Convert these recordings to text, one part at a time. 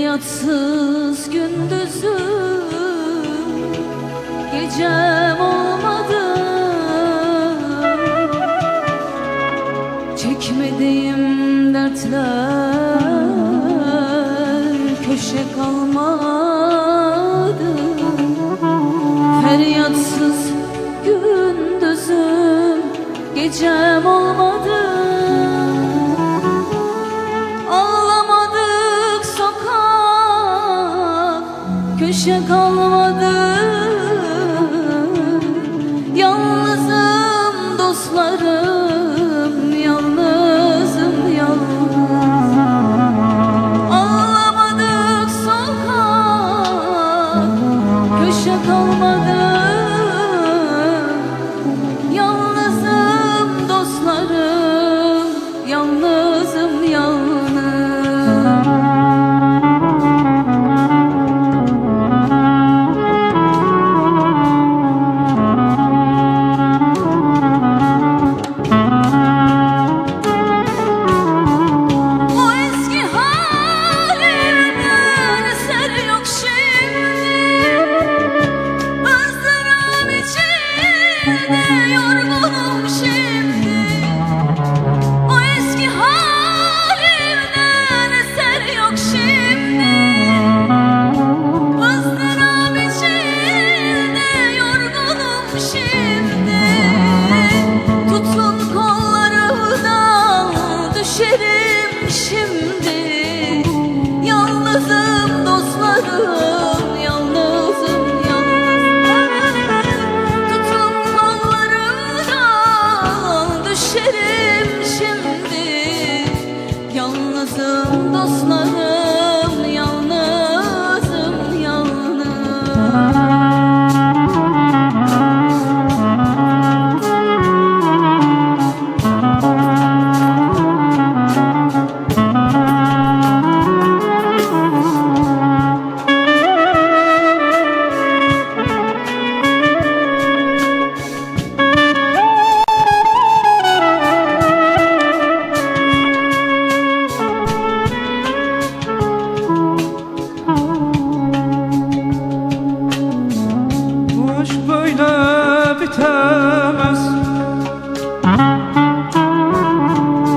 Feryatsız gündüzüm, gecem olmadı. Çekmediğim dertler köşe kalmadı. Feryatsız gündüzüm, gecem olmadı. Ağlamadık sokak, köşe kalmadı. Yalnızım dostlarım, yalnızım yalnız. Ağlamadık sokak, köşe kalmadı. Yalnızım dostlarım, yalnızım yalnız. Yorgunum şimdi, o eski halimden eser yok şimdi. Izdırap içinde yorgunum şimdi. Tutun kollarımdan düşerim şimdi. Yalnızım dostlarım, yalnızım düşerim şimdi. Yalnızım dostlarım, yalnızım bitemez.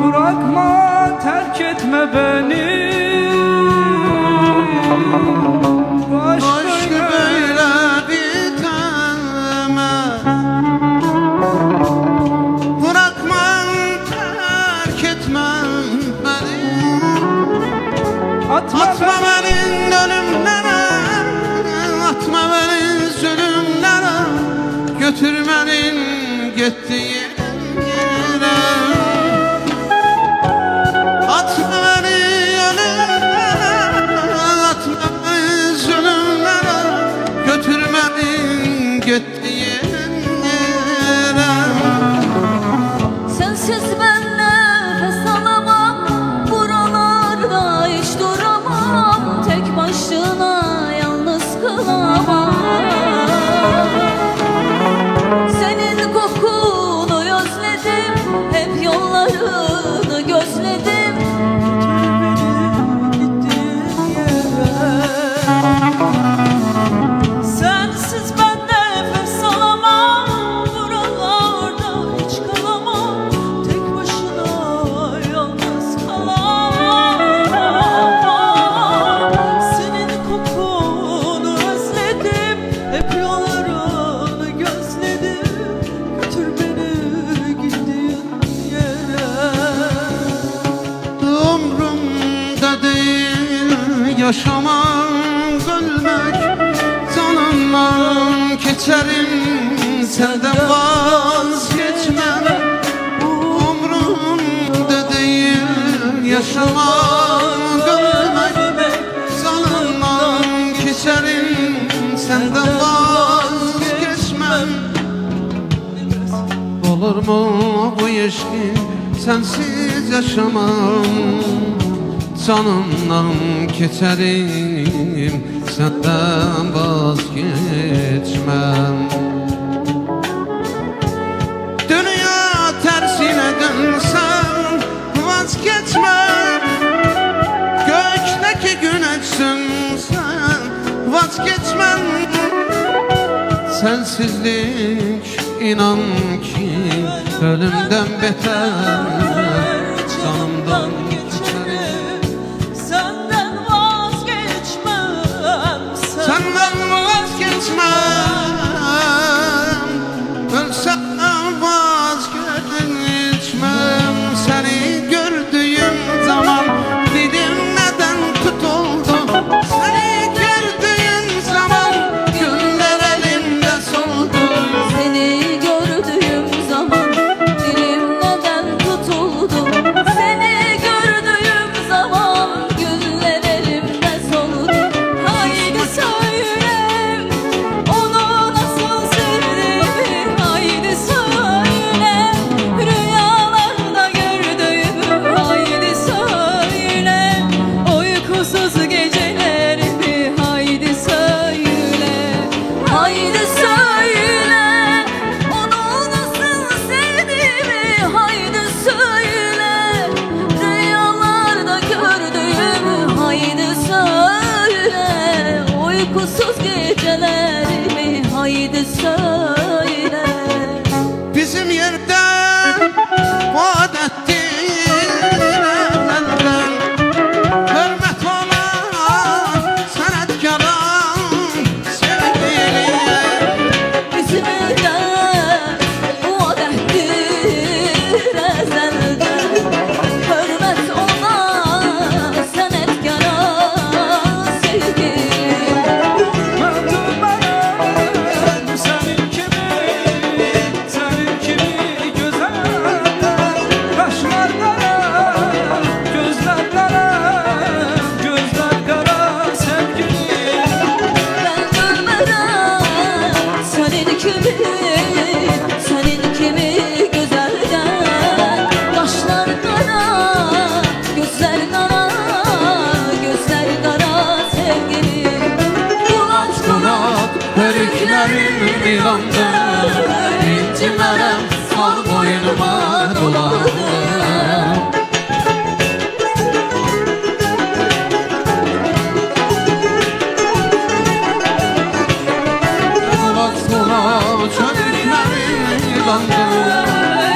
Bırakma, terk etme beni. Aşk böyle bitemez. Bırakma, terk etme beni. Atma beni ölümlere, atma beni zulümlere. Götürmenin gittiğin yere. Atma beni ölümlere, atma beni zulümlere. Götürmenin gittiğin yere. Sensiz ben nefes alamam, buralarda hiç duramam. Tek başına yalnız kalamam. Senin kokunu özledim, hep yollarını gözledim. Sensiz ben nefes alamam, buralarda hiç kalamam. Tek başına yalnız kalamam. Senin kokunu özledim, hep yollarını gözledim. Götür beni gittiğin yere. Umrumda değil yaşamak, ölmek. Canımla geçerim, senden vazgeçmem. Umrumda değil yaşamak, ölmek. Canımla geçerim, senden vazgeçmem. Olur mu bu ilişki, sensiz yaşamam. Canımdan geçerim, senden vazgeçmem. Dünya tersine dönsem vazgeçmem. Gökteki güneşsin sensizlik inan ki ölümden beter, canımdan geçerim. Senden vazgeçmem, Senden vazgeçmem, ölsem vazgeçmem. Seni gördüğüm zaman dilim neden tutuldu? Seni gördüğüm zaman güller elimde soldu. Seni gördüğüm zaman dilim neden tutuldu? Seni gördüğüm zaman güller elimde soldu. Haydi söyle onu nasıl sevdiğimi, haydi söyle rüyalarda gördüğümü, haydi söyle uykusuz gecelerimi, haydi söyle, haydi söyle onu nasıl sevdiğimi, haydi söyle rüyalarda gördüğümü, haydi söyle uykusuz gecelerimi, haydi söyle. Bizim yerde vaat ettiğinden hürmet olan sanatkara sevgili. Bizim evde bu adettir ezelden, hürmet ona senetkara sevgilim. ben senin gibi güzel. Kaşlar kara, gözler kara, gözler kara sevgilim. Ben görmeden senin kimi güzelden, kaşlar kara, gözler kara, gözler kara sevgilim. Kulaç Kulak hörüklerim milandı, incimerem sal boynuma dolandı. Kulak hörüklerim milandı,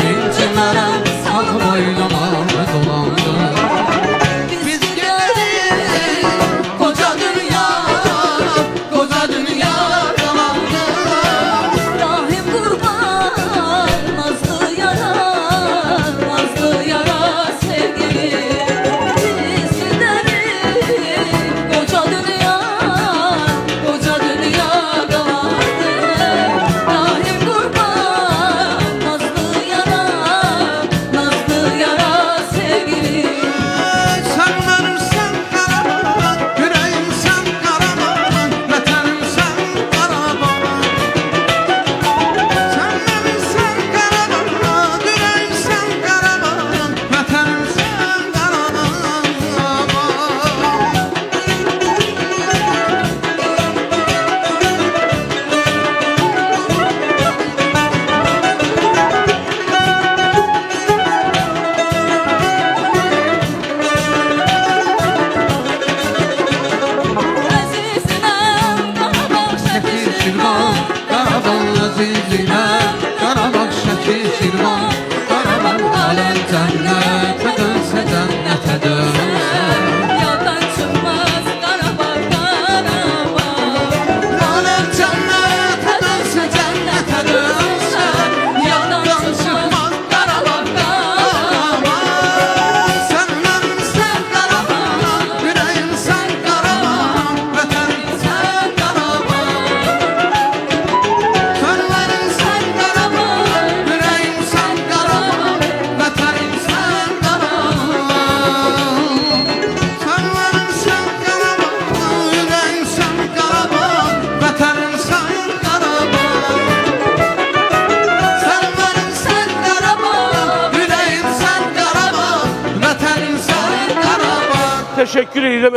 incimerem sal boynuma dolandı. Biz geldik koca dünya, koca dünya yalandı. Rahim kurban nazlı yara, nazlı yara sevgilim. Biz gidelim koca dünya, koca dünya kalandı. Rahim kurban nazlı yara, nazlı yara sevgilim. Sen verirsen karaman, yüreğim sen karaman, vatanım sen karaman. Sen verirsen karaman, yüreğim sen karaman, vatanım sen karaman. Azizinem Qarabağ Şəkil şəkil Şirvan, Qarabağ əzizimə, Qarabağ şəkil Şirvan, Qarabağ aləm cənnətə dönsə, cənnətə dönsə. Yaddan çıxmaz Qarabağ, Qarabağ. Aləm cənnətə dönsə, cənnətə dönsə, yaddan çıxmaz Qarabağ, Qarabağ. Sən mənimsən Qarabağ, yüreğim sən Qarabağ, vətənim sən Qarabağ. Sən mənimsən Qarabağ, yüreğim sən Qarabağ, vətənim sən Qarabağ. Sən mənimsən Qarabağ, yüreğim sən Qarabağ, vətənim sən Qarabağ. Sen benimsen Qarabağ, yüreğim sen Qarabağ, vətənim sen Qarabağ. Teşekkür ederim.